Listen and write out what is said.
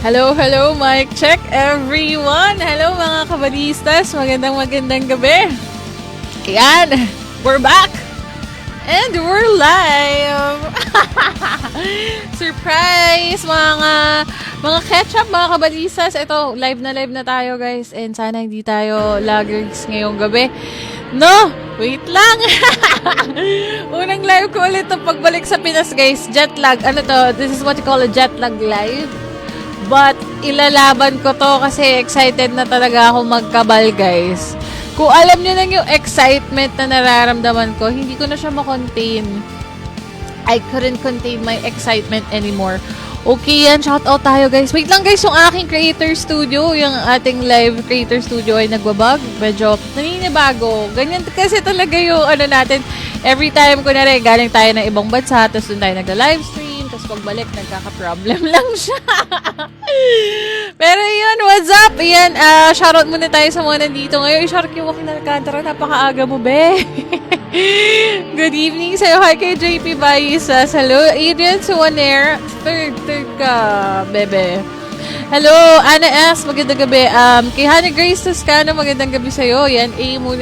Hello, hello, mic check everyone! Hello mga kabalistas, magandang gabi. Ayan, we're back! And we're live! Surprise! Mga ketchup, mga kabalistas. Ito, live na tayo guys. And sana hindi tayo laggers ngayong gabi. No! Wait lang! Unang live ko ulit itong pagbalik sa Pinas guys. Jet lag. Ano to? This is what you call a jet lag live. But, ilalaban ko to kasi excited na talaga ako magkabal, guys. Kung alam nyo lang yung excitement na nararamdaman ko, hindi ko na siya makontain. I couldn't contain my excitement anymore. Okay yan, shoutout tayo, guys. Wait lang, guys, yung aking creator studio, yung ating live creator studio ay nagbabag. Medyo naninibago. Ganyan kasi talaga yung ano natin. Every time ko na rin, galing tayo ng ibang bansa, tapos doon tayo nagla-livestream. Tapos pagbalik, nagkaka-problem lang siya. Pero yun, what's up? Ayan, shoutout muna tayo sa mga nandito. Ngayon, shoutout yung Joaquin Alcantara. Napakaaga mo, be. Good evening sa'yo. Hi kay JP Baisas. Hello, Adrian Suwaner. Third ka, bebe. Hello, Anna S. Magandang gabi. Kay Hannah Grace Toscano, magandang gabi sa'yo. Yan, A muna.